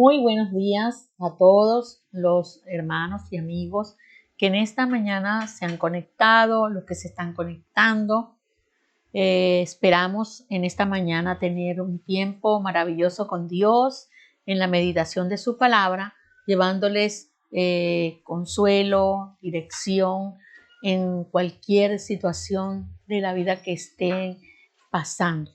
Muy buenos días a todos los hermanos y amigos que en esta mañana se han conectado, los que se están conectando. Esperamos en esta mañana tener un tiempo maravilloso con Dios en la meditación de su palabra, llevándoles consuelo, dirección en cualquier situación de la vida que estén pasando.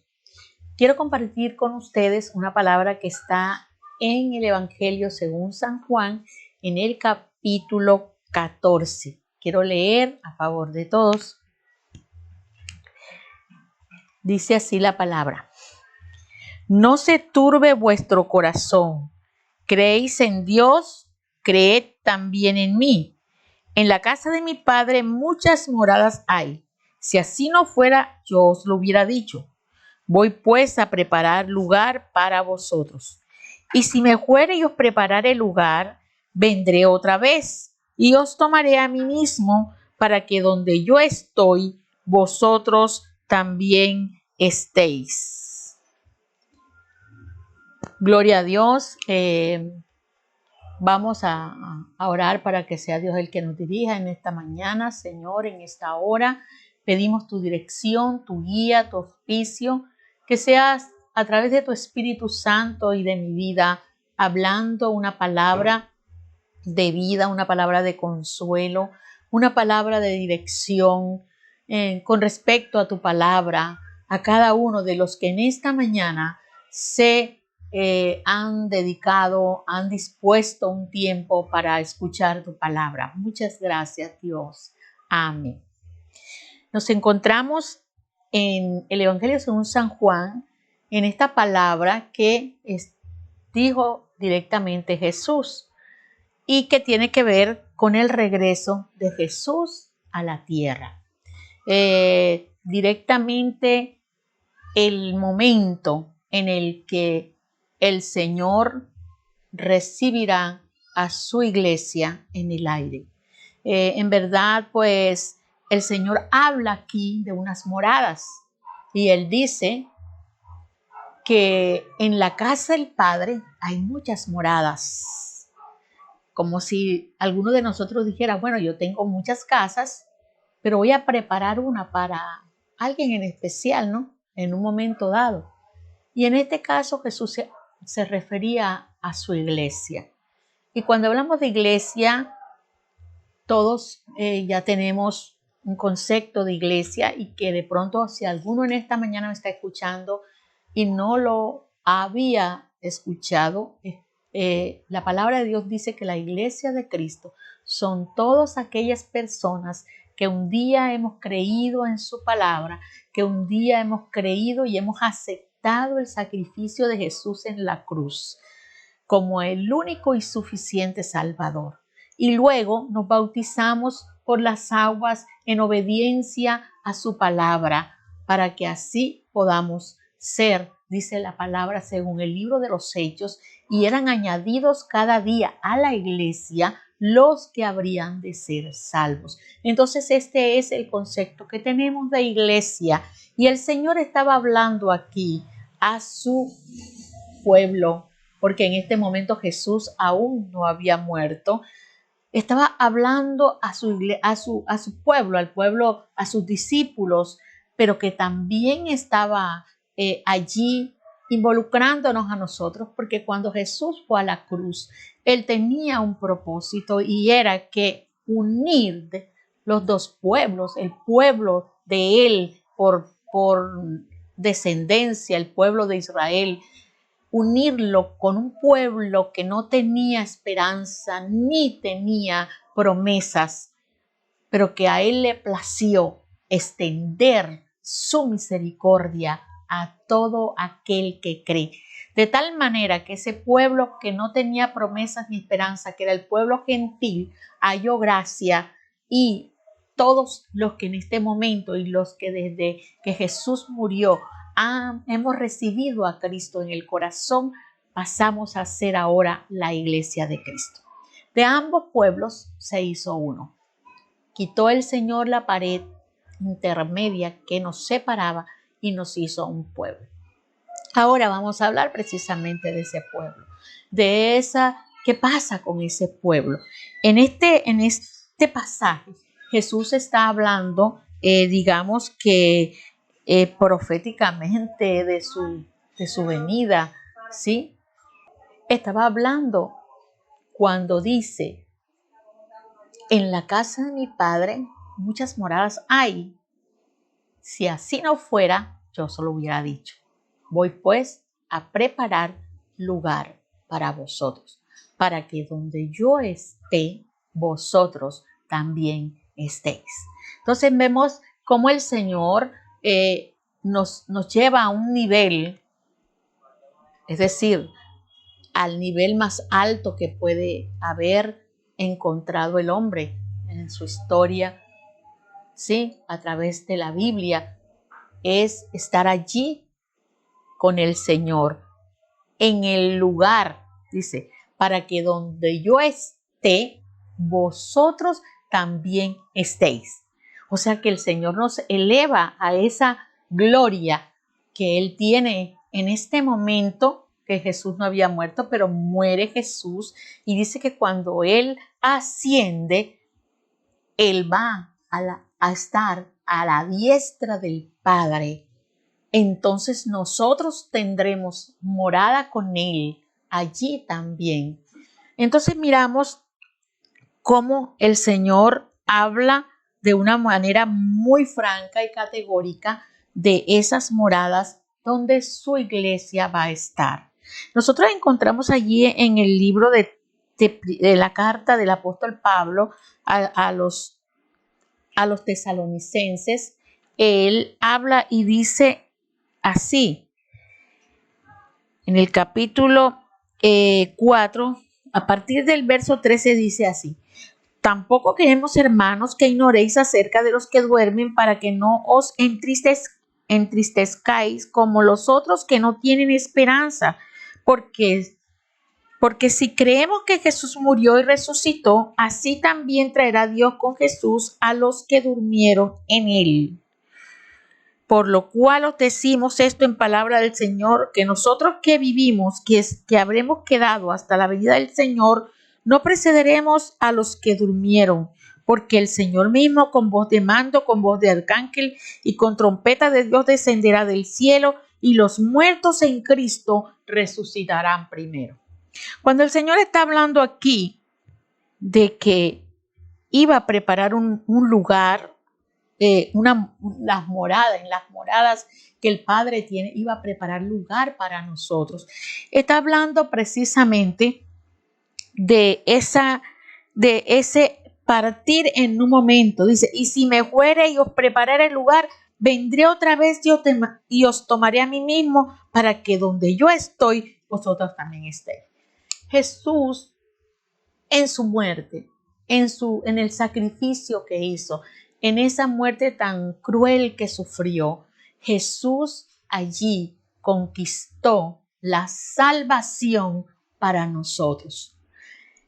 Quiero compartir con ustedes una palabra que está en el Evangelio según San Juan, en el capítulo 14. Quiero leer a favor de todos. Dice así la palabra: No se turbe vuestro corazón. Creéis en Dios, creed también en mí. En la casa de mi Padre muchas moradas hay. Si así no fuera, yo os lo hubiera dicho. Voy pues a preparar lugar para vosotros. Y si me fuere y os prepararé lugar, vendré otra vez y os tomaré a mí mismo, para que donde yo estoy, vosotros también estéis. Gloria a Dios. Vamos a orar para que sea Dios el que nos dirija en esta mañana. Señor, en esta hora pedimos tu dirección, tu guía, tu auspicio, que seas a través de tu Espíritu Santo y de mi vida hablando una palabra de vida, una palabra de consuelo, una palabra de dirección con respecto a tu palabra, a cada uno de los que en esta mañana se han dedicado, han dispuesto un tiempo para escuchar tu palabra. Muchas gracias, Dios. Amén. Nos encontramos en el Evangelio según San Juan, en esta palabra que dijo directamente Jesús y que tiene que ver con el regreso de Jesús a la tierra. Directamente el momento en el que el Señor recibirá a su iglesia en el aire. En verdad, pues, el Señor habla aquí de unas moradas y Él dice que en la casa del Padre hay muchas moradas. Como si alguno de nosotros dijera, bueno, yo tengo muchas casas, pero voy a preparar una para alguien en especial, ¿no? En un momento dado. Y en este caso Jesús se refería a su iglesia. Y cuando hablamos de iglesia, todos ya tenemos un concepto de iglesia, y que de pronto si alguno en esta mañana me está escuchando y no lo había escuchado, la palabra de Dios dice que la iglesia de Cristo son todas aquellas personas que un día hemos creído en su palabra, que un día hemos creído y hemos aceptado el sacrificio de Jesús en la cruz como el único y suficiente Salvador. Y luego nos bautizamos por las aguas en obediencia a su palabra, para que así podamos ser, dice la palabra según el libro de los Hechos, y eran añadidos cada día a la iglesia los que habrían de ser salvos. Entonces este es el concepto que tenemos de iglesia, y el Señor estaba hablando aquí a su pueblo, porque en este momento Jesús aún no había muerto. Estaba hablando a su pueblo, al pueblo, a sus discípulos, pero que también estaba allí involucrándonos a nosotros, porque cuando Jesús fue a la cruz, Él tenía un propósito, y era que unir los dos pueblos, el pueblo de Él por descendencia, el pueblo de Israel, unirlo con un pueblo que no tenía esperanza ni tenía promesas, pero que a Él le plació extender su misericordia a todo aquel que cree. De tal manera que ese pueblo que no tenía promesas ni esperanza, que era el pueblo gentil, halló gracia, y todos los que en este momento y los que desde que Jesús murió hemos recibido a Cristo en el corazón, pasamos a ser ahora la iglesia de Cristo. De ambos pueblos se hizo uno. Quitó el Señor la pared intermedia que nos separaba y nos hizo un pueblo. Ahora vamos a hablar precisamente de ese pueblo. de esa, ¿qué pasa con ese pueblo? En este pasaje, Jesús está hablando, digamos que proféticamente de su venida, ¿sí? Estaba hablando cuando dice, en la casa de mi Padre muchas moradas hay. Si así no fuera, yo se lo hubiera dicho. Voy pues a preparar lugar para vosotros, para que donde yo esté, vosotros también estéis. Entonces vemos cómo el Señor nos lleva a un nivel, es decir, al nivel más alto que puede haber encontrado el hombre en su historia, ¿sí? A través de la Biblia, es estar allí con el Señor, en el lugar, dice, para que donde yo esté, vosotros también estéis. O sea que el Señor nos eleva a esa gloria que Él tiene en este momento, que Jesús no había muerto, pero muere Jesús, y dice que cuando Él asciende, Él va a estar a la diestra del Padre. Entonces nosotros tendremos morada con Él allí también. Entonces miramos cómo el Señor habla de una manera muy franca y categórica de esas moradas donde su iglesia va a estar. Nosotros encontramos allí en el libro de la carta del apóstol Pablo a los tesalonicenses, él habla y dice así, en el capítulo 4, a partir del verso 13 dice así: tampoco queremos, hermanos, que ignoréis acerca de los que duermen, para que no os entristezcáis como los otros que no tienen esperanza, porque si creemos que Jesús murió y resucitó, así también traerá Dios con Jesús a los que durmieron en él. Por lo cual os decimos esto en palabra del Señor, que nosotros que vivimos, que habremos quedado hasta la venida del Señor, no precederemos a los que durmieron, porque el Señor mismo con voz de mando, con voz de arcángel y con trompeta de Dios descenderá del cielo, y los muertos en Cristo resucitarán primero. Cuando el Señor está hablando aquí de que iba a preparar un lugar, en las moradas que el Padre tiene, iba a preparar lugar para nosotros. Está hablando precisamente de ese partir en un momento. Dice, y si me fuere y os prepararé el lugar, vendré otra vez y os tomaré a mí mismo, para que donde yo estoy, vosotros también estéis. Jesús, en su muerte, en el sacrificio que hizo, en esa muerte tan cruel que sufrió, Jesús allí conquistó la salvación para nosotros.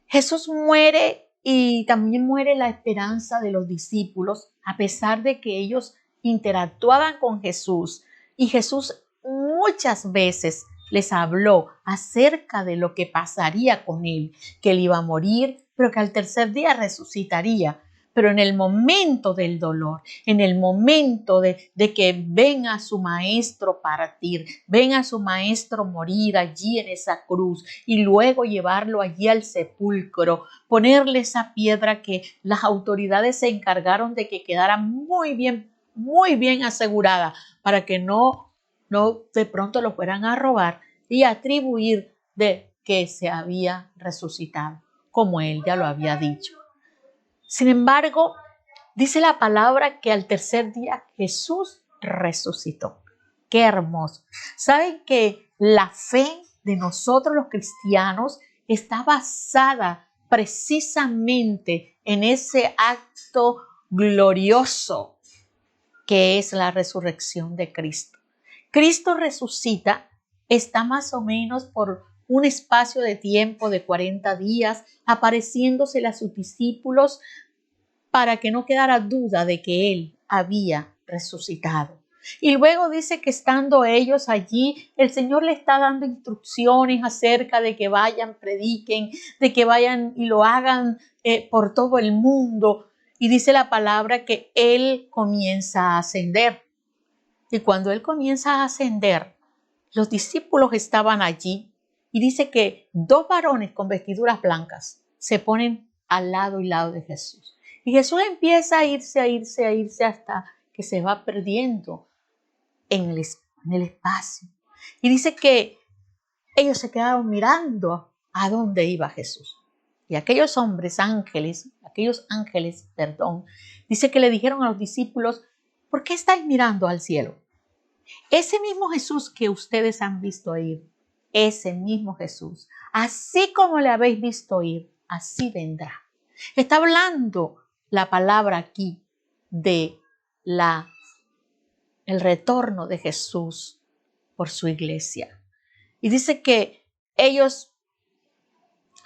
Jesús muere y también muere la esperanza de los discípulos, a pesar de que ellos interactuaban con Jesús, y Jesús muchas veces les habló acerca de lo que pasaría con él, que él iba a morir, pero que al tercer día resucitaría. Pero en el momento del dolor, en el momento de que ven a su maestro partir, ven a su maestro morir allí en esa cruz y luego llevarlo allí al sepulcro, ponerle esa piedra que las autoridades se encargaron de que quedara muy bien asegurada para que no de pronto lo fueran a robar y atribuir de que se había resucitado, como él ya lo había dicho. Sin embargo, dice la palabra que al tercer día Jesús resucitó. ¡Qué hermoso! ¿Saben que la fe de nosotros los cristianos está basada precisamente en ese acto glorioso que es la resurrección de Cristo? Cristo resucita, está más o menos por un espacio de tiempo de 40 días, apareciéndose a sus discípulos para que no quedara duda de que Él había resucitado. Y luego dice que estando ellos allí, el Señor le está dando instrucciones acerca de que vayan, prediquen, de que vayan y lo hagan por todo el mundo. Y dice la palabra que Él comienza a ascender. Y cuando Él comienza a ascender, los discípulos estaban allí. Y dice que dos varones con vestiduras blancas se ponen al lado y lado de Jesús. Y Jesús empieza a irse hasta que se va perdiendo en el espacio. Y dice que ellos se quedaron mirando a dónde iba Jesús. Y aquellos ángeles, dice que le dijeron a los discípulos, ¿por qué estáis mirando al cielo? Ese mismo Jesús que ustedes han visto ir, ese mismo Jesús, así como le habéis visto ir, así vendrá. Está hablando la palabra aquí de el retorno de Jesús por su iglesia. Y dice que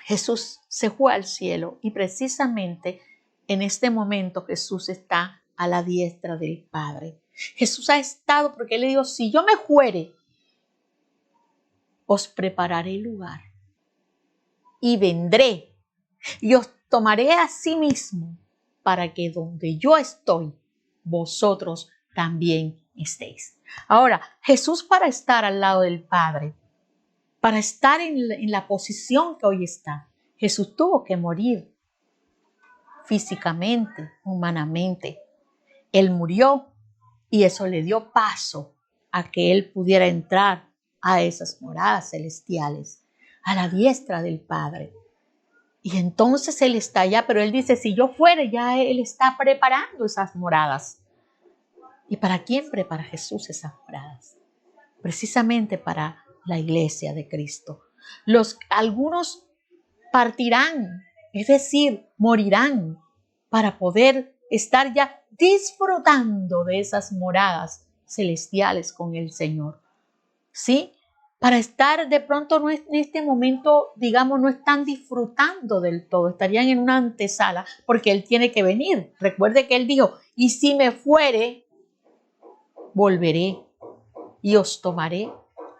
Jesús se fue al cielo y precisamente en este momento Jesús está a la diestra del Padre. Jesús ha estado porque Él le dijo, si yo me fuere, os prepararé lugar y vendré y os tomaré a sí mismo para que donde yo estoy, vosotros también estéis. Ahora, Jesús para estar al lado del Padre, para estar en la posición que hoy está, Jesús tuvo que morir físicamente, humanamente. Él murió y eso le dio paso a que Él pudiera entrar a esas moradas celestiales, a la diestra del Padre. Y entonces Él está allá, pero Él dice, si yo fuere, ya Él está preparando esas moradas. ¿Y para quién prepara Jesús esas moradas? Precisamente para la iglesia de Cristo. Algunos partirán, es decir, morirán para poder estar ya disfrutando de esas moradas celestiales con el Señor. ¿Sí? Para estar de pronto no en este momento, digamos, no están disfrutando del todo, estarían en una antesala porque Él tiene que venir. Recuerde que Él dijo, y si me fuere, volveré y os tomaré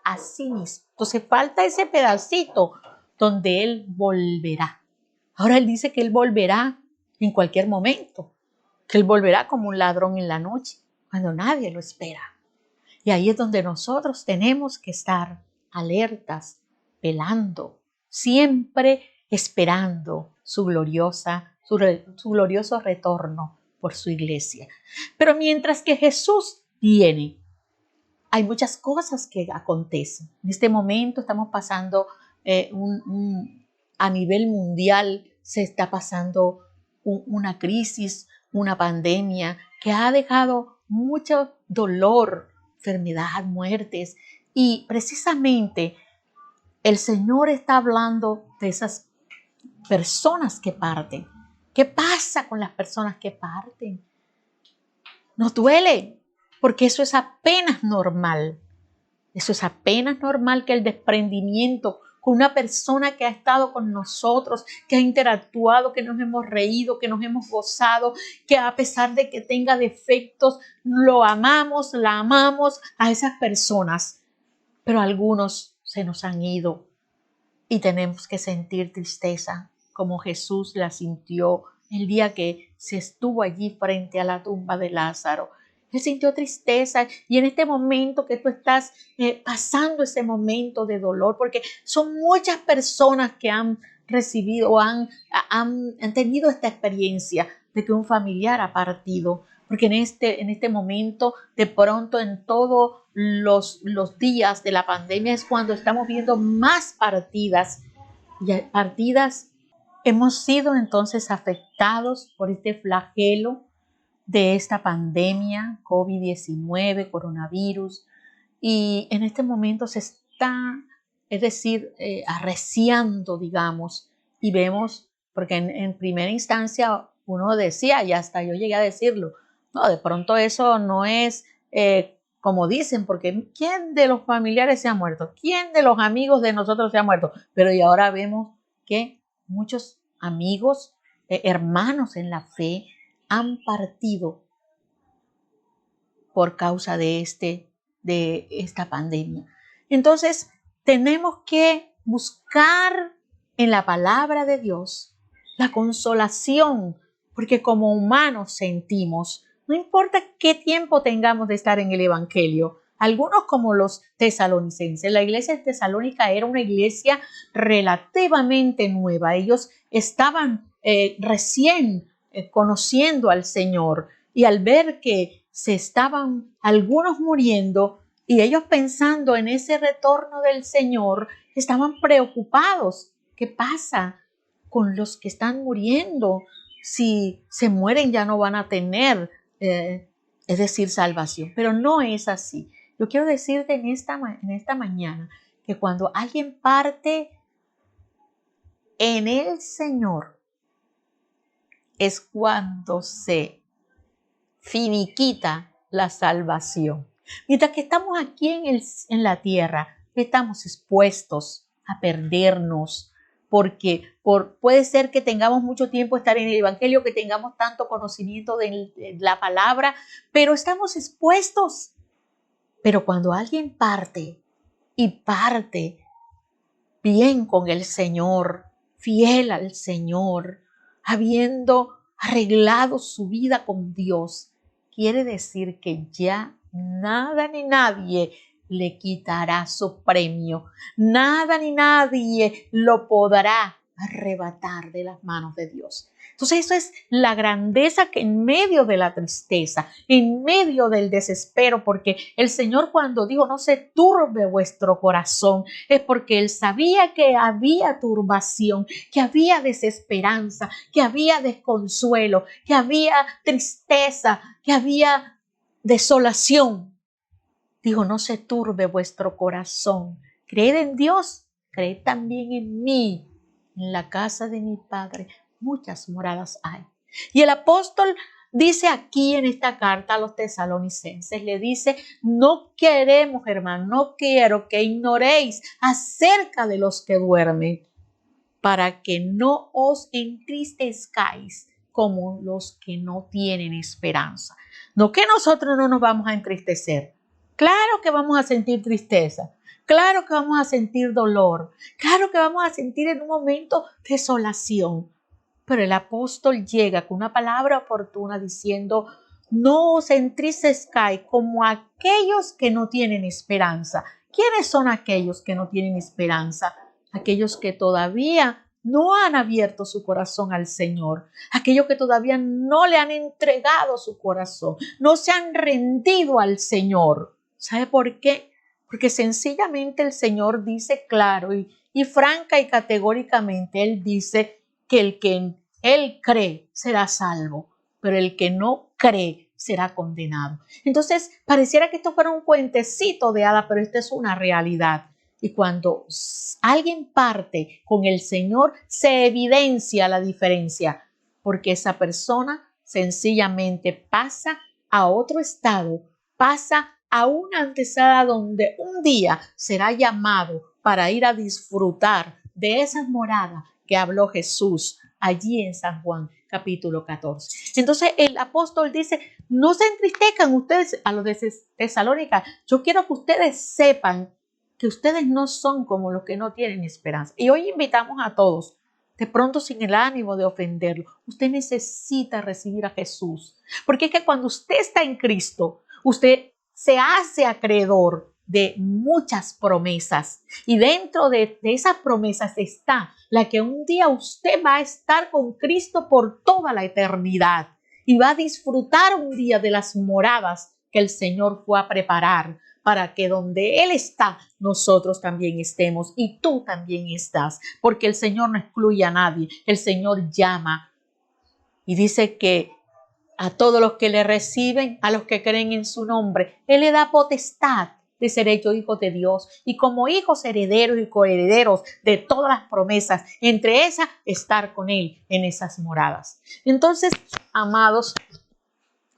a sí mismo. Entonces falta ese pedacito donde Él volverá. Ahora Él dice que Él volverá en cualquier momento, que Él volverá como un ladrón en la noche, cuando nadie lo espera. Y ahí es donde nosotros tenemos que estar alertas, velando, siempre esperando su glorioso retorno por su iglesia. Pero mientras que Jesús viene, hay muchas cosas que acontecen. En este momento estamos pasando a nivel mundial, se está pasando una crisis, una pandemia que ha dejado mucho dolor, enfermedad, muertes. Y precisamente el Señor está hablando de esas personas que parten. ¿Qué pasa con las personas que parten? Nos duele, porque eso es apenas normal. Eso es apenas normal, que el desprendimiento con una persona que ha estado con nosotros, que ha interactuado, que nos hemos reído, que nos hemos gozado, que a pesar de que tenga defectos, lo amamos, la amamos a esas personas. Pero algunos se nos han ido y tenemos que sentir tristeza, como Jesús la sintió el día que se estuvo allí frente a la tumba de Lázaro. Él sintió tristeza y en este momento que tú estás pasando ese momento de dolor, porque son muchas personas que han recibido o han tenido esta experiencia de que un familiar ha partido, porque en este momento, de pronto en todos los días de la pandemia es cuando estamos viendo más partidas y partidas. Hemos sido entonces afectados por este flagelo de esta pandemia, COVID-19, coronavirus, y en este momento se está, es decir, arreciando, digamos, y vemos, porque en primera instancia uno decía, y hasta yo llegué a decirlo, no, de pronto eso no es como dicen, porque ¿quién de los familiares se ha muerto? ¿Quién de los amigos de nosotros se ha muerto? Pero y ahora vemos que muchos amigos, hermanos en la fe, han partido por causa de esta pandemia. Entonces, tenemos que buscar en la palabra de Dios la consolación, porque como humanos sentimos, no importa qué tiempo tengamos de estar en el Evangelio. Algunos, como los tesalonicenses, la iglesia de Tesalónica era una iglesia relativamente nueva. Ellos estaban recién conociendo al Señor, y al ver que se estaban algunos muriendo y ellos pensando en ese retorno del Señor, estaban preocupados. ¿Qué pasa con los que están muriendo? Si se mueren ya no van a tener, es decir, salvación. Pero no es así. Yo quiero decirte en esta mañana que cuando alguien parte en el Señor, es cuando se finiquita la salvación. Mientras que estamos aquí en la tierra, estamos expuestos a perdernos, porque puede ser que tengamos mucho tiempo estar en el Evangelio, que tengamos tanto conocimiento de la palabra, pero estamos expuestos. Pero cuando alguien parte y parte bien con el Señor, fiel al Señor, habiendo arreglado su vida con Dios, quiere decir que ya nada ni nadie le quitará su premio. Nada ni nadie lo podrá arrebatar de las manos de Dios. Entonces, eso es la grandeza que en medio de la tristeza, en medio del desespero, porque el Señor cuando dijo no se turbe vuestro corazón, es porque Él sabía que había turbación, que había desesperanza, que había desconsuelo, que había tristeza, que había desolación. Dijo, no se turbe vuestro corazón. Creed en Dios, creed también en mí. En la casa de mi Padre muchas moradas hay. Y el apóstol dice aquí en esta carta a los tesalonicenses, le dice, no queremos, hermano, no quiero que ignoréis acerca de los que duermen, para que no os entristezcáis como los que no tienen esperanza. No que nosotros no nos vamos a entristecer. Claro que vamos a sentir tristeza. Claro que vamos a sentir dolor. Claro que vamos a sentir en un momento desolación. Pero el apóstol llega con una palabra oportuna diciendo, no os entristezcáis como aquellos que no tienen esperanza. ¿Quiénes son aquellos que no tienen esperanza? Aquellos que todavía no han abierto su corazón al Señor, aquellos que todavía no le han entregado su corazón, no se han rendido al Señor. ¿Sabe por qué? Porque sencillamente el Señor dice claro y franca y categóricamente, Él dice que el que en Él cree será salvo, pero el que no cree será condenado. Entonces, pareciera que esto fuera un cuentecito de hadas, pero esto es una realidad. Y cuando alguien parte con el Señor, se evidencia la diferencia, porque esa persona sencillamente pasa a otro estado, pasa a una antesala donde un día será llamado para ir a disfrutar de esas moradas que habló Jesús allí en San Juan capítulo 14. Entonces el apóstol dice, no se entristezcan ustedes a los de Tesalónica. Yo quiero que ustedes sepan que ustedes no son como los que no tienen esperanza. Y hoy invitamos a todos, de pronto sin el ánimo de ofenderlo, usted necesita recibir a Jesús. Porque es que cuando usted está en Cristo, usted se hace acreedor de muchas promesas. Y dentro de esas promesas está la que un día usted va a estar con Cristo por toda la eternidad. Y va a disfrutar un día de las moradas que el Señor fue a preparar para que donde Él está, nosotros también estemos y tú también estás, porque el Señor no excluye a nadie, el Señor llama y dice que a todos los que le reciben, a los que creen en su nombre, Él le da potestad de ser hechos hijos de Dios y como hijos herederos y coherederos de todas las promesas, entre esas estar con Él en esas moradas. Entonces, amados,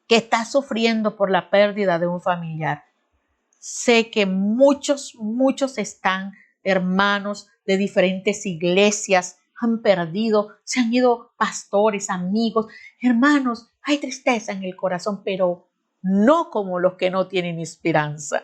que estás sufriendo por la pérdida de un familiar, sé que muchos están, hermanos de diferentes iglesias, han perdido, se han ido pastores, amigos, hermanos, hay tristeza en el corazón, pero no como los que no tienen esperanza.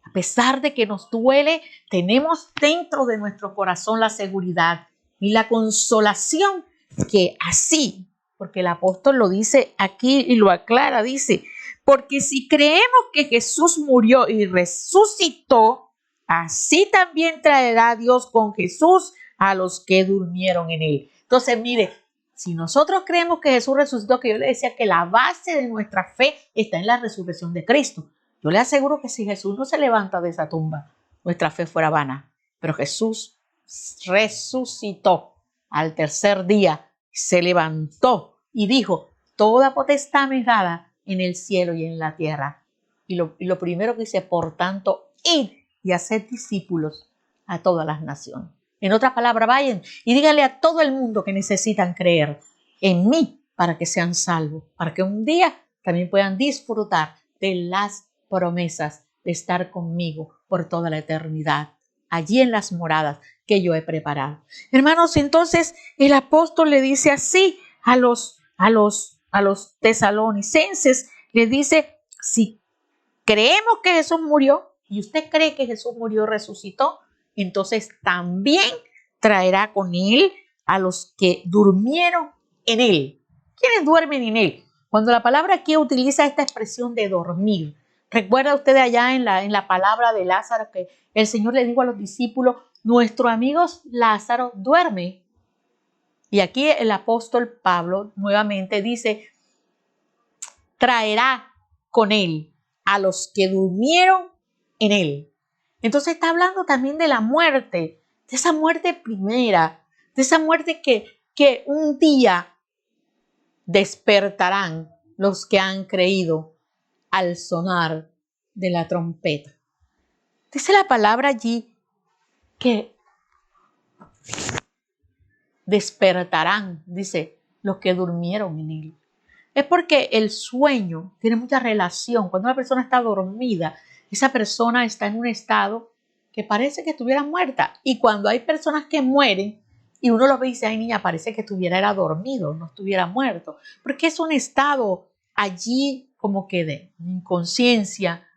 A pesar de que nos duele, tenemos dentro de nuestro corazón la seguridad y la consolación que así, porque el apóstol lo dice aquí y lo aclara, dice, porque si creemos que Jesús murió y resucitó, así también traerá Dios con Jesús a los que durmieron en él. Entonces, mire, si nosotros creemos que Jesús resucitó, que yo le decía que la base de nuestra fe está en la resurrección de Cristo. Yo le aseguro que si Jesús no se levanta de esa tumba, nuestra fe fuera vana. Pero Jesús resucitó al tercer día, se levantó y dijo, toda potestad me es dada en el cielo y en la tierra. Y lo primero que dice, por tanto, id y haced discípulos a todas las naciones. En otras palabras, vayan y díganle a todo el mundo que necesitan creer en mí para que sean salvos, para que un día también puedan disfrutar de las promesas de estar conmigo por toda la eternidad, allí en las moradas que yo he preparado. Hermanos, entonces el apóstol le dice así a los tesalonicenses, le dice, si creemos que Jesús murió y usted cree que Jesús murió y resucitó, entonces también traerá con él a los que durmieron en él. ¿Quiénes duermen en él? Cuando la palabra aquí utiliza esta expresión de dormir, recuerda usted allá en la palabra de Lázaro que el Señor le dijo a los discípulos, nuestro amigo Lázaro duerme. Y aquí el apóstol Pablo nuevamente dice, traerá con él a los que durmieron en él. Entonces está hablando también de la muerte, de esa muerte primera, de esa muerte que un día despertarán los que han creído al sonar de la trompeta. Dice la palabra allí que despertarán, dice, los que durmieron en él. Es porque el sueño tiene mucha relación. Cuando una persona está dormida, esa persona está en un estado que parece que estuviera muerta. Y cuando hay personas que mueren y uno los ve y dice, ay niña, parece que era dormido, no estuviera muerto. Porque es un estado allí como que de inconsciencia.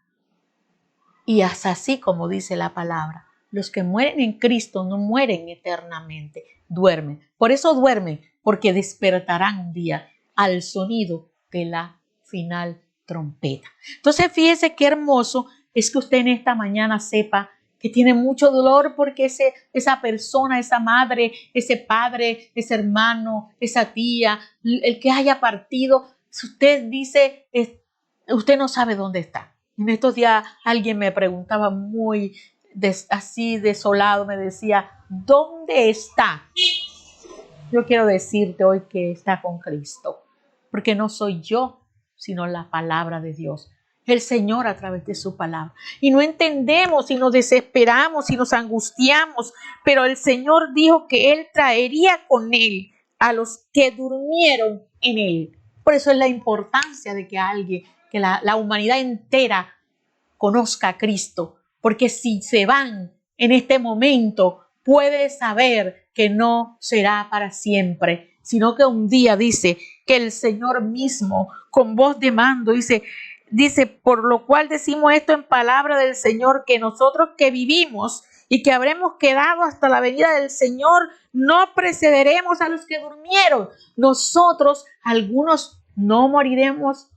Y es así como dice la palabra. Los que mueren en Cristo no mueren eternamente, duermen. Por eso duermen, porque despertarán un día al sonido de la final trompeta. Entonces, fíjese qué hermoso es que usted en esta mañana sepa que tiene mucho dolor porque esa persona, esa madre, ese padre, ese hermano, esa tía, el que haya partido, si usted dice, usted no sabe dónde está. En estos días alguien me preguntaba muy así desolado, me decía, ¿dónde está? Yo quiero decirte hoy que está con Cristo, porque no soy yo, sino la palabra de Dios, el Señor a través de su palabra. Y no entendemos y nos desesperamos y nos angustiamos, pero el Señor dijo que Él traería con Él a los que durmieron en Él. Por eso es la importancia de que alguien, que la humanidad entera conozca a Cristo, porque si se van en este momento, puede saber que no será para siempre, sino que un día dice que el Señor mismo, con voz de mando, dice, por lo cual decimos esto en palabra del Señor, que nosotros que vivimos y que habremos quedado hasta la venida del Señor, no precederemos a los que durmieron. Nosotros, algunos, no moriremos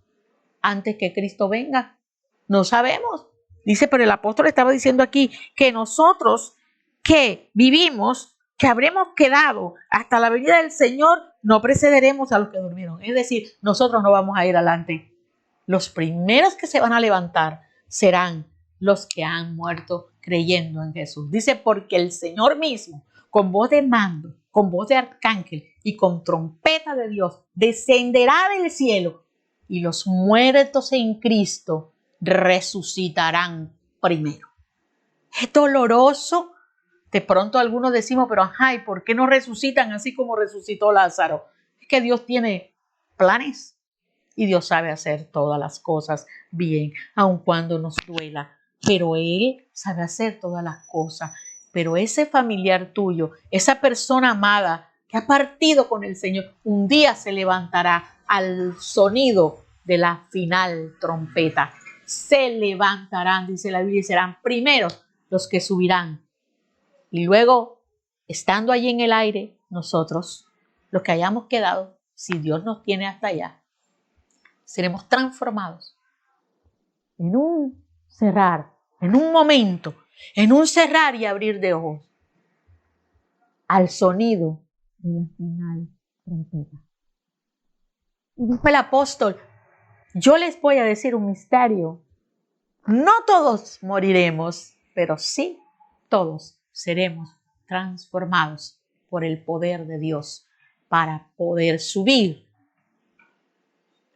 antes que Cristo venga. No sabemos. Dice, pero el apóstol estaba diciendo aquí que nosotros que vivimos, que habremos quedado hasta la venida del Señor, no precederemos a los que durmieron. Es decir, nosotros no vamos a ir adelante. Los primeros que se van a levantar serán los que han muerto creyendo en Jesús. Dice, porque el Señor mismo, con voz de mando, con voz de arcángel y con trompeta de Dios, descenderá del cielo y los muertos en Cristo resucitarán primero. Es doloroso. De pronto algunos decimos, pero ajá, ¿y por qué no resucitan así como resucitó Lázaro? Es que Dios tiene planes y Dios sabe hacer todas las cosas bien, aun cuando nos duela. Pero Él sabe hacer todas las cosas. Pero ese familiar tuyo, esa persona amada que ha partido con el Señor, un día se levantará al sonido de la final trompeta. Se levantarán, dice la Biblia, y serán primeros los que subirán. Y luego, estando allí en el aire, nosotros, los que hayamos quedado, si Dios nos tiene hasta allá, seremos transformados en un cerrar, en un momento, en un cerrar y abrir de ojos, al sonido de la final trompeta. Y dijo el apóstol, yo les voy a decir un misterio. No todos moriremos, pero sí todos seremos transformados por el poder de Dios para poder subir,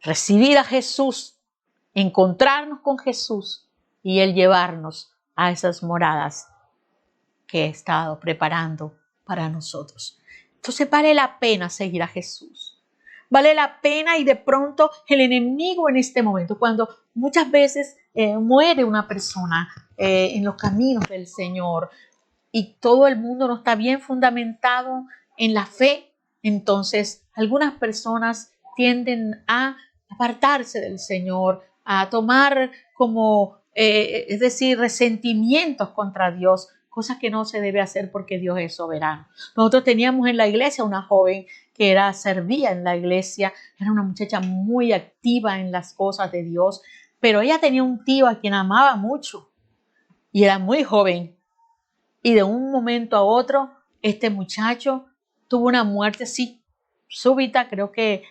recibir a Jesús, encontrarnos con Jesús y Él llevarnos a esas moradas que he estado preparando para nosotros. Entonces vale la pena seguir a Jesús. Vale la pena y de pronto el enemigo en este momento, cuando muchas veces muere una persona en los caminos del Señor y todo el mundo no está bien fundamentado en la fe, entonces algunas personas tienden a apartarse del Señor, a tomar como, es decir, resentimientos contra Dios, cosas que no se debe hacer porque Dios es soberano. Nosotros teníamos en la iglesia una joven que servía en la iglesia, era una muchacha muy activa en las cosas de Dios, pero ella tenía un tío a quien amaba mucho y era muy joven. Y de un momento a otro, este muchacho tuvo una muerte así, súbita, creo que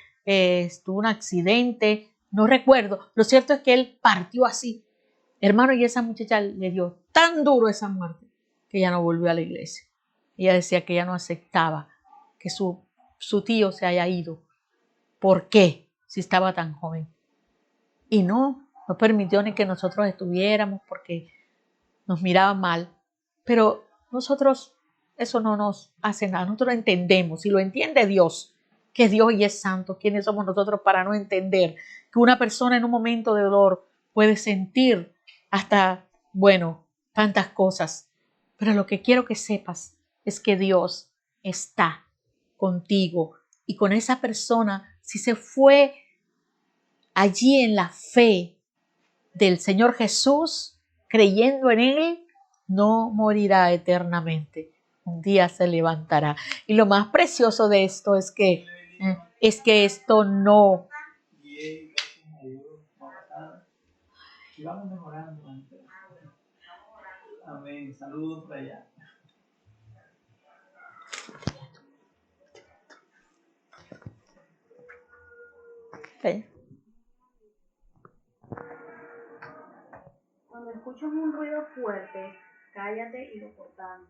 tuvo un accidente, no recuerdo. Lo cierto es que él partió así. Hermano, y esa muchacha le dio tan duro esa muerte que ella no volvió a la iglesia. Ella decía que ella no aceptaba que su tío se haya ido. ¿Por qué? Si estaba tan joven. Y no permitió ni que nosotros estuviéramos porque nos miraba mal. Pero nosotros, eso no nos hace nada. Nosotros entendemos, y lo entiende Dios, que es Dios y es santo. ¿Quiénes somos nosotros para no entender que una persona en un momento de dolor puede sentir hasta, bueno, tantas cosas? Pero lo que quiero que sepas es que Dios está contigo y con esa persona, si se fue allí en la fe del Señor Jesús, creyendo en Él, no morirá eternamente. Un día se levantará. Y lo más precioso de esto es que esto no. Vamos mejorando. Amén. Saludos para allá. ¿Sí? Cuando escuchas un ruido fuerte, cállate y lo cortamos.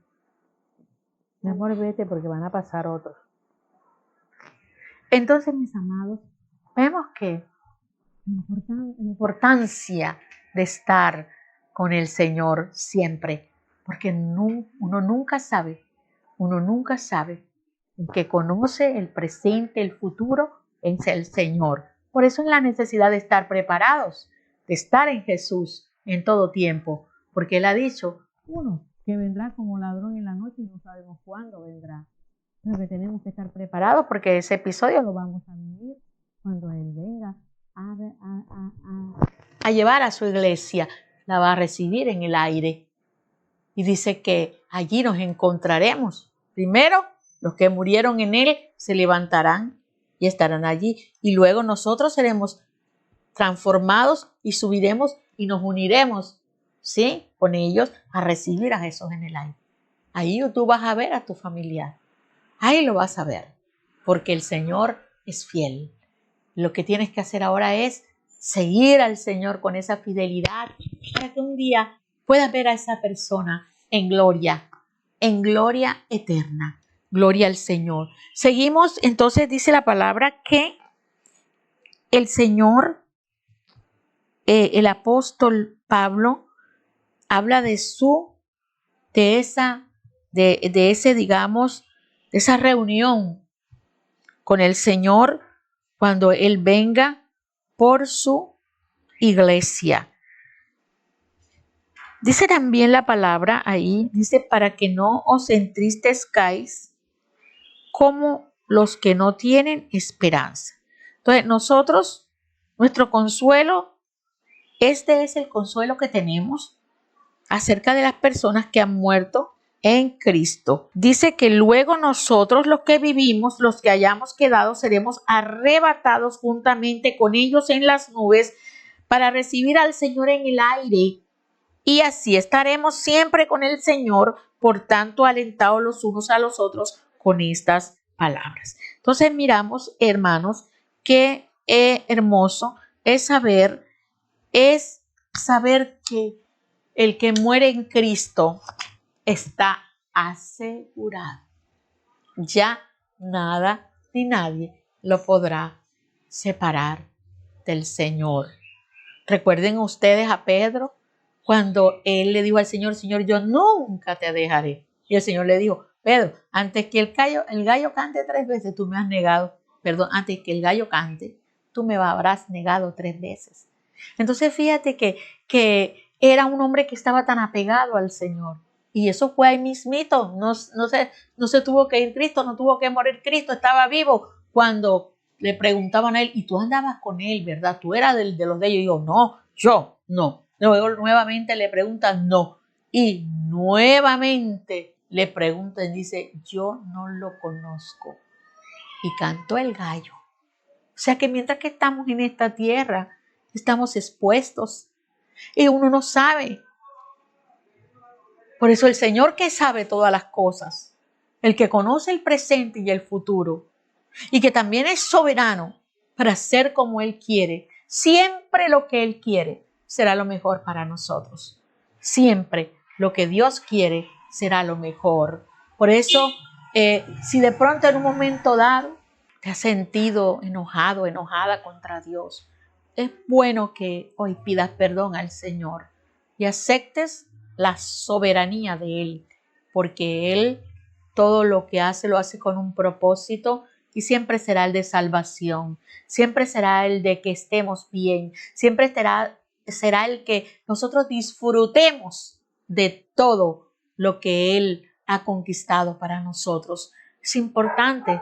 Mi amor, vete porque van a pasar otros. Entonces, mis amados, vemos que la importancia de estar con el Señor siempre, porque uno nunca sabe, el que conoce el presente, el futuro, es el Señor. Por eso es la necesidad de estar preparados, de estar en Jesús en todo tiempo, porque Él ha dicho, uno, que vendrá como ladrón en la noche y no sabemos cuándo vendrá. Pero que tenemos que estar preparados porque ese episodio lo vamos a vivir cuando Él venga a llevar a su iglesia. La va a recibir en el aire. Y dice que allí nos encontraremos. Primero, los que murieron en Él se levantarán y estarán allí. Y luego nosotros seremos transformados y subiremos y nos uniremos, ¿sí?, con ellos a recibir a Jesús en el aire. Ahí tú vas a ver a tu familiar. Ahí lo vas a ver, porque el Señor es fiel. Lo que tienes que hacer ahora es seguir al Señor con esa fidelidad para que un día puedas ver a esa persona en gloria eterna. Gloria al Señor. Seguimos, entonces dice la palabra que el Señor, el apóstol Pablo, habla de esa reunión con el Señor cuando Él venga por su iglesia. Dice también la palabra ahí, dice, para que no os entristezcáis como los que no tienen esperanza. Entonces nosotros Nuestro consuelo, este es el consuelo que tenemos acerca de las personas que han muerto en Cristo. Dice que luego nosotros los que vivimos, los que hayamos quedado, seremos arrebatados juntamente con ellos en las nubes para recibir al Señor en el aire. Y así estaremos siempre con el Señor, por tanto, alentados los unos a los otros con estas palabras. Entonces miramos, hermanos, qué hermoso es saber que el que muere en Cristo está asegurado. Ya nada ni nadie lo podrá separar del Señor. Recuerden ustedes a Pedro cuando él le dijo al Señor, Señor, yo nunca te dejaré. Y el Señor le dijo, Pedro, antes que el gallo cante 3 veces, tú me has negado. Perdón, antes que el gallo cante, tú me habrás negado 3 veces. Entonces fíjate que era un hombre que estaba tan apegado al Señor. Y eso fue ahí mismito. No se tuvo que ir Cristo, no tuvo que morir Cristo, estaba vivo. Cuando le preguntaban a él, y tú andabas con él, ¿verdad? Tú eras de los de ellos. Y yo, no, yo no. Luego nuevamente le preguntan, no. Y nuevamente le preguntan, dice, yo no lo conozco. Y cantó el gallo. O sea que mientras que estamos en esta tierra, estamos expuestos y uno no sabe. Por eso el Señor, que sabe todas las cosas, el que conoce el presente y el futuro, y que también es soberano para hacer como Él quiere, siempre lo que Él quiere será lo mejor para nosotros. Siempre lo que Dios quiere será lo mejor. Por eso, si de pronto en un momento dado te has sentido enojado, enojada contra Dios, es bueno que hoy pidas perdón al Señor y aceptes la soberanía de Él, porque Él todo lo que hace lo hace con un propósito y siempre será el de salvación, siempre será el de que estemos bien, siempre será el que nosotros disfrutemos de todo lo que Él ha conquistado para nosotros. Es importante.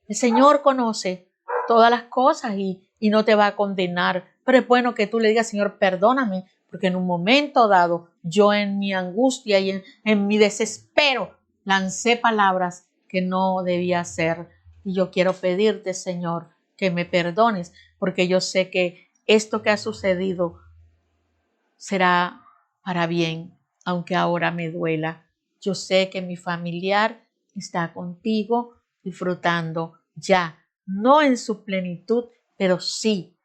El Señor conoce todas las cosas y no te va a condenar, pero es bueno que tú le digas, Señor, perdóname, porque en un momento dado yo en mi angustia y en mi desespero lancé palabras que no debía hacer. Y yo quiero pedirte, Señor, que me perdones, porque yo sé que esto que ha sucedido será para bien, aunque ahora me duela. Yo sé que mi familiar está contigo disfrutando ya, no en su plenitud, pero sí,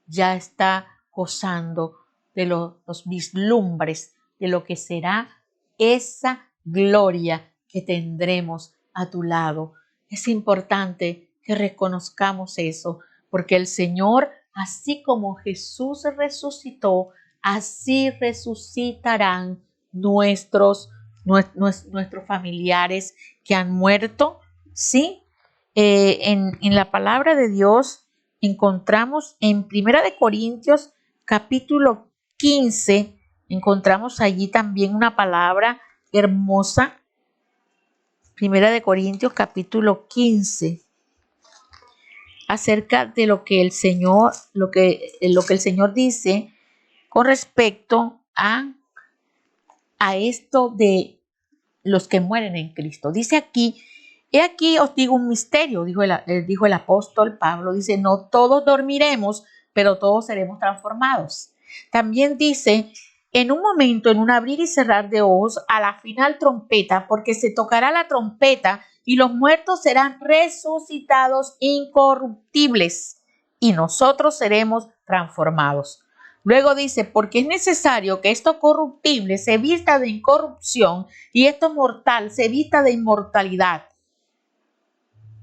ya está gozando de los vislumbres de lo que será esa gloria que tendremos a tu lado. Es importante que reconozcamos eso, porque el Señor, así como Jesús resucitó, así resucitarán nuestros familiares que han muerto, ¿sí? En la palabra de Dios encontramos en 1 Corintios capítulo 15, encontramos allí también una palabra hermosa. 1 Corintios capítulo 15, acerca de lo que el Señor dice con respecto a esto de los que mueren en Cristo. Dice aquí, he aquí os digo un misterio, dijo el apóstol Pablo, dice, no todos dormiremos, pero todos seremos transformados. También dice, en un momento, en un abrir y cerrar de ojos, a la final trompeta, porque se tocará la trompeta y los muertos serán resucitados incorruptibles y nosotros seremos transformados. Luego dice, porque es necesario que esto corruptible se vista de incorrupción y esto mortal se vista de inmortalidad.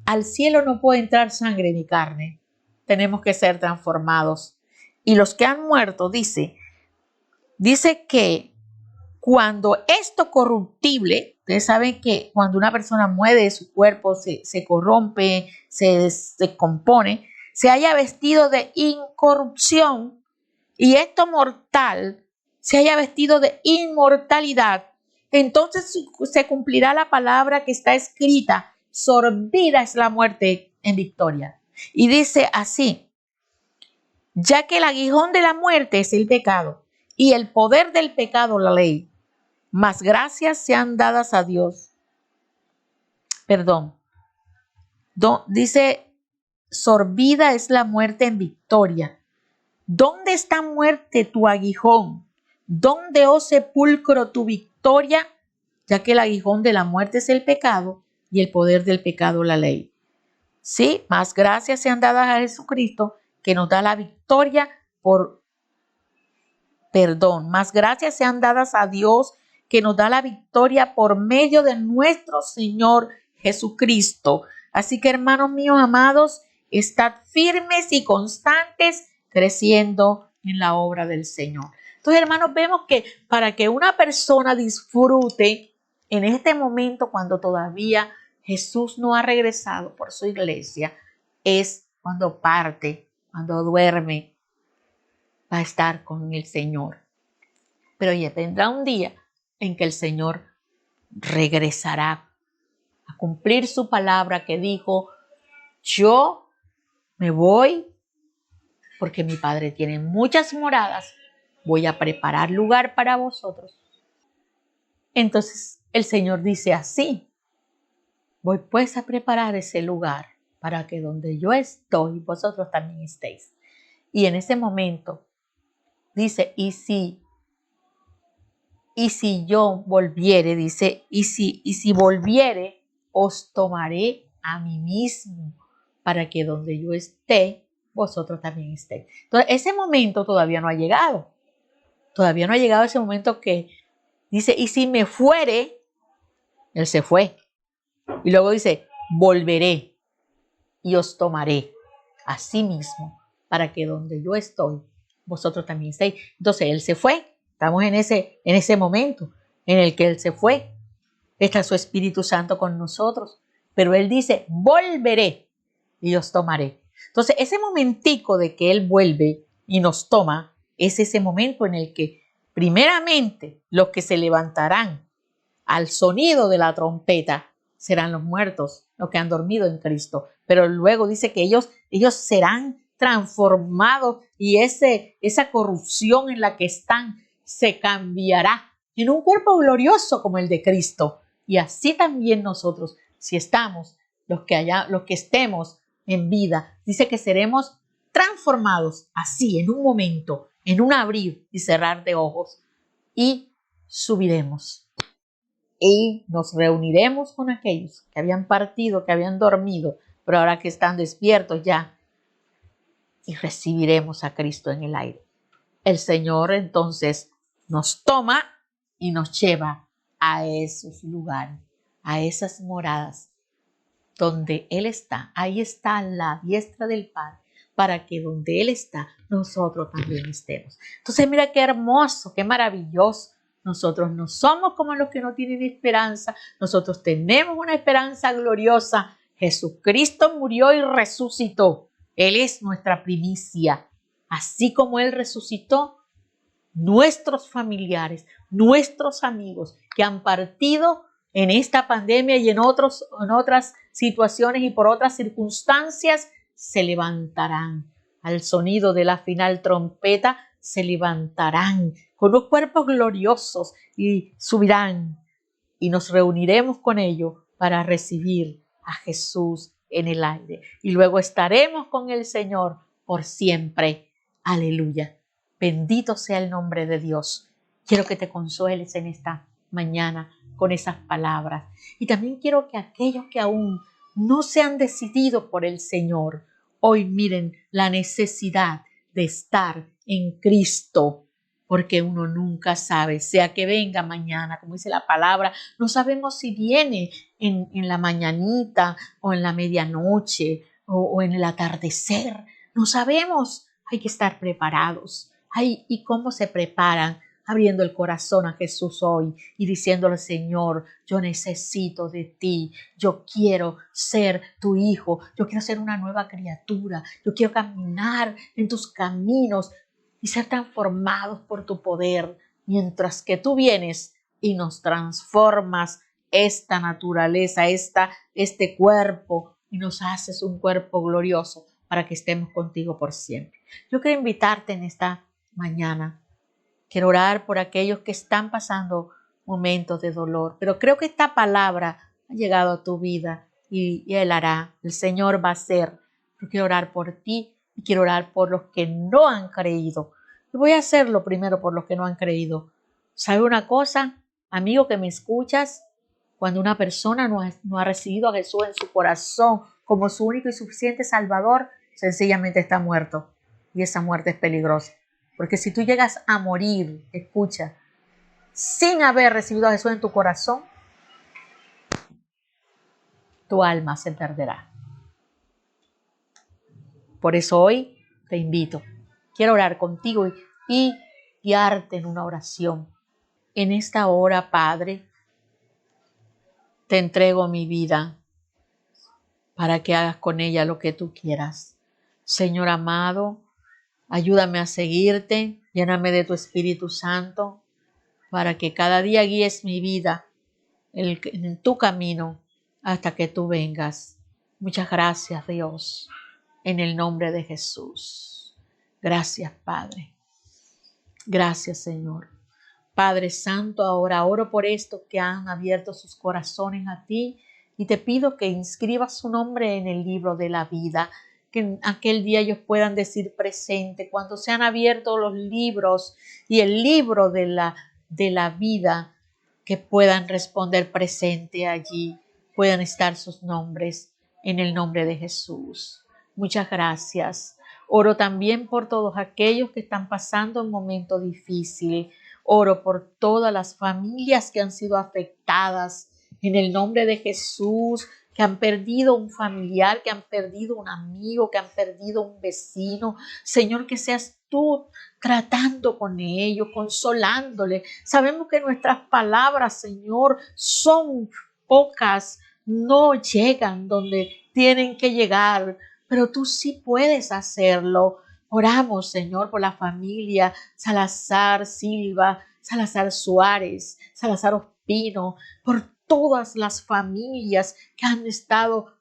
Al cielo no puede entrar sangre ni carne. Tenemos que ser transformados. Y los que han muerto, dice que cuando esto corruptible, ustedes saben que cuando una persona muere, su cuerpo se corrompe, se descompone, se haya vestido de incorrupción, y esto mortal se haya vestido de inmortalidad, entonces se cumplirá la palabra que está escrita, sorbida es la muerte en victoria. Y dice así, ya que el aguijón de la muerte es el pecado y el poder del pecado la ley. Mas gracias sean dadas a Dios. Perdón. Dice, sorbida es la muerte en victoria. ¿Dónde está muerte tu aguijón? ¿Dónde, oh sepulcro, tu victoria? Ya que el aguijón de la muerte es el pecado y el poder del pecado la ley. Sí, más gracias sean dadas a Jesucristo que nos da la victoria por perdón. Más gracias sean dadas a Dios que nos da la victoria por medio de nuestro Señor Jesucristo. Así que, hermanos míos amados, estad firmes y constantes creciendo en la obra del Señor. Entonces, hermanos, vemos que para que una persona disfrute en este momento, cuando todavía Jesús no ha regresado por su iglesia, es cuando parte, cuando duerme, va a estar con el Señor. Pero ya vendrá un día en que el Señor regresará a cumplir su palabra que dijo, yo me voy porque mi Padre tiene muchas moradas, voy a preparar lugar para vosotros. Entonces el Señor dice así, voy pues a preparar ese lugar para que donde yo estoy, vosotros también estéis. Y en ese momento dice, y si yo volviere, dice, y si volviere, os tomaré a mí mismo, para que donde yo esté, vosotros también estéis. Entonces, ese momento todavía no ha llegado. Todavía no ha llegado ese momento que dice, y si me fuere, él se fue. Y luego dice, volveré y os tomaré a sí mismo, para que donde yo estoy, vosotros también estéis. Entonces, él se fue. Estamos en ese momento en el que él se fue. Está su Espíritu Santo con nosotros. Pero él dice, volveré y os tomaré. Entonces, ese momentico de que él vuelve y nos toma, es ese momento en el que primeramente los que se levantarán al sonido de la trompeta serán los muertos, los que han dormido en Cristo. Pero luego dice que ellos serán transformados y esa corrupción en la que están se cambiará en un cuerpo glorioso como el de Cristo. Y así también nosotros, si estamos, los que estemos en vida, dice que seremos transformados así, en un momento, en un abrir y cerrar de ojos, y subiremos. Y nos reuniremos con aquellos que habían partido, que habían dormido, pero ahora que están despiertos ya, y recibiremos a Cristo en el aire. El Señor entonces nos toma y nos lleva a esos lugares, a esas moradas donde Él está. Ahí está la diestra del Padre, para que donde Él está, nosotros también estemos. Entonces mira qué hermoso, qué maravilloso. Nosotros no somos como los que no tienen esperanza. Nosotros tenemos una esperanza gloriosa. Jesucristo murió y resucitó. Él es nuestra primicia. Así como Él resucitó, nuestros familiares, nuestros amigos que han partido en esta pandemia y en otras situaciones y por otras circunstancias, se levantarán al sonido de la final trompeta, se levantarán con los cuerpos gloriosos y subirán, y nos reuniremos con ellos para recibir a Jesús en el aire. Y luego estaremos con el Señor por siempre. Aleluya. Bendito sea el nombre de Dios. Quiero que te consueles en esta mañana con esas palabras. Y también quiero que aquellos que aún no se han decidido por el Señor, hoy miren la necesidad de estar en Cristo, porque uno nunca sabe, sea que venga mañana, como dice la palabra, no sabemos si viene en la mañanita o en la medianoche o en el atardecer, no sabemos, hay que estar preparados. Ay, ¿y cómo se preparan? Abriendo el corazón a Jesús hoy y diciéndole, Señor, yo necesito de ti, yo quiero ser tu hijo, yo quiero ser una nueva criatura, yo quiero caminar en tus caminos y ser transformados por tu poder, mientras que tú vienes y nos transformas esta naturaleza, este cuerpo, y nos haces un cuerpo glorioso para que estemos contigo por siempre. Yo quiero invitarte en esta mañana. Quiero orar por aquellos que están pasando momentos de dolor, pero creo que esta palabra ha llegado a tu vida y Él hará, el Señor va a hacer. Yo quiero orar por ti y quiero orar por los que no han creído. Y voy a hacerlo primero por los que no han creído. ¿Sabe una cosa, amigo que me escuchas? Cuando una persona no ha recibido a Jesús en su corazón como su único y suficiente Salvador, sencillamente está muerto. Y esa muerte es peligrosa. Porque si tú llegas a morir, escucha, sin haber recibido a Jesús en tu corazón, tu alma se perderá. Por eso hoy te invito. Quiero orar contigo y guiarte en una oración. En esta hora, Padre, te entrego mi vida para que hagas con ella lo que tú quieras. Señor amado, ayúdame a seguirte, lléname de tu Espíritu Santo, para que cada día guíes mi vida en tu camino hasta que tú vengas. Muchas gracias, Dios, en el nombre de Jesús. Gracias, Padre. Gracias, Señor. Padre Santo, ahora oro por estos que han abierto sus corazones a ti y te pido que inscribas su nombre en el libro de la vida, que en aquel día ellos puedan decir presente, cuando se han abierto los libros y el libro de la vida, que puedan responder presente allí, puedan estar sus nombres en el nombre de Jesús. Muchas gracias. Oro también por todos aquellos que están pasando un momento difícil. Oro por todas las familias que han sido afectadas en el nombre de Jesús, que han perdido un familiar, que han perdido un amigo, que han perdido un vecino. Señor, que seas tú tratando con ellos, consolándoles. Sabemos que nuestras palabras, Señor, son pocas, no llegan donde tienen que llegar, pero tú sí puedes hacerlo. Oramos, Señor, por la familia Salazar Silva, Salazar Suárez, Salazar Ospino, por todas las familias que han estado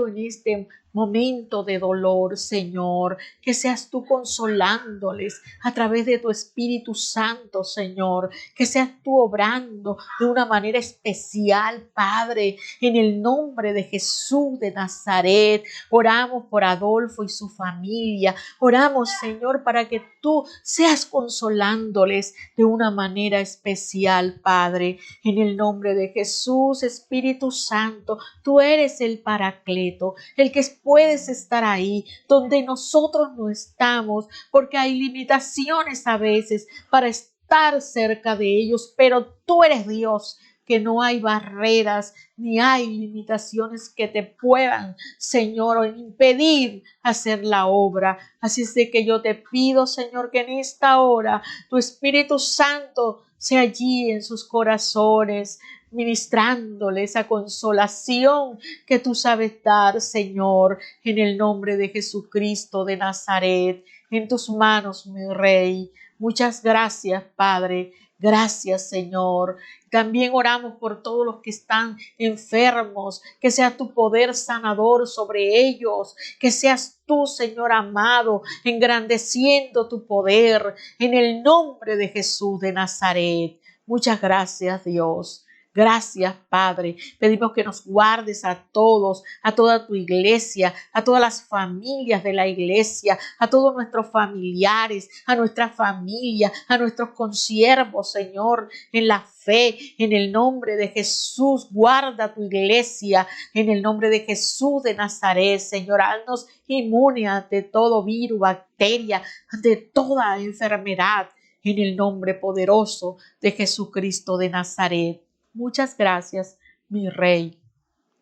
en este momento de dolor, Señor, que seas tú consolándoles a través de tu Espíritu Santo, Señor, que seas tú obrando de una manera especial, Padre, en el nombre de Jesús de Nazaret. Oramos por Adolfo y su familia, oramos, Señor, para que tú seas consolándoles de una manera especial, Padre, en el nombre de Jesús. Espíritu Santo, tú eres el Paracleto, el que puedes estar ahí donde nosotros no estamos, porque hay limitaciones a veces para estar cerca de ellos, pero tú eres Dios, que no hay barreras ni hay limitaciones que te puedan, Señor, impedir hacer la obra. Así es de que yo te pido, Señor, que en esta hora tu Espíritu Santo sea allí en sus corazones, ministrándole esa consolación que tú sabes dar, Señor, en el nombre de Jesucristo de Nazaret. En tus manos, mi Rey. Muchas gracias, Padre. Gracias, Señor. También oramos por todos los que están enfermos, que sea tu poder sanador sobre ellos, que seas tú, Señor amado, engrandeciendo tu poder en el nombre de Jesús de Nazaret. Muchas gracias, Dios. Gracias, Padre. Pedimos que nos guardes a todos, a toda tu iglesia, a todas las familias de la iglesia, a todos nuestros familiares, a nuestra familia, a nuestros consiervos, Señor, en la fe, en el nombre de Jesús. Guarda tu iglesia, en el nombre de Jesús de Nazaret, Señor. Haznos inmune ante todo virus, bacteria, ante toda enfermedad, en el nombre poderoso de Jesucristo de Nazaret. Muchas gracias, mi Rey.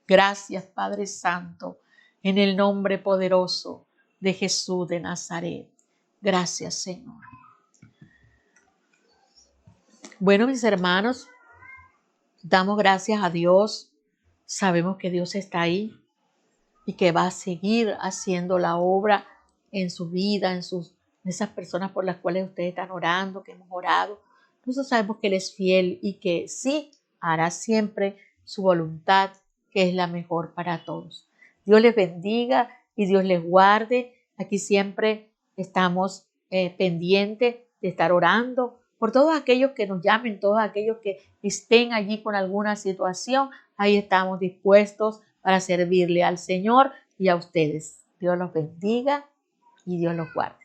Gracias, Padre Santo, en el nombre poderoso de Jesús de Nazaret. Gracias, Señor. Bueno, mis hermanos, damos gracias a Dios. Sabemos que Dios está ahí y que va a seguir haciendo la obra en su vida, en esas personas por las cuales ustedes están orando, que hemos orado. Nosotros sabemos que Él es fiel y que sí, hará siempre su voluntad, que es la mejor para todos. Dios les bendiga y Dios les guarde. Aquí siempre estamos pendientes de estar orando por todos aquellos que nos llamen, todos aquellos que estén allí con alguna situación. Ahí estamos dispuestos para servirle al Señor y a ustedes. Dios los bendiga y Dios los guarde.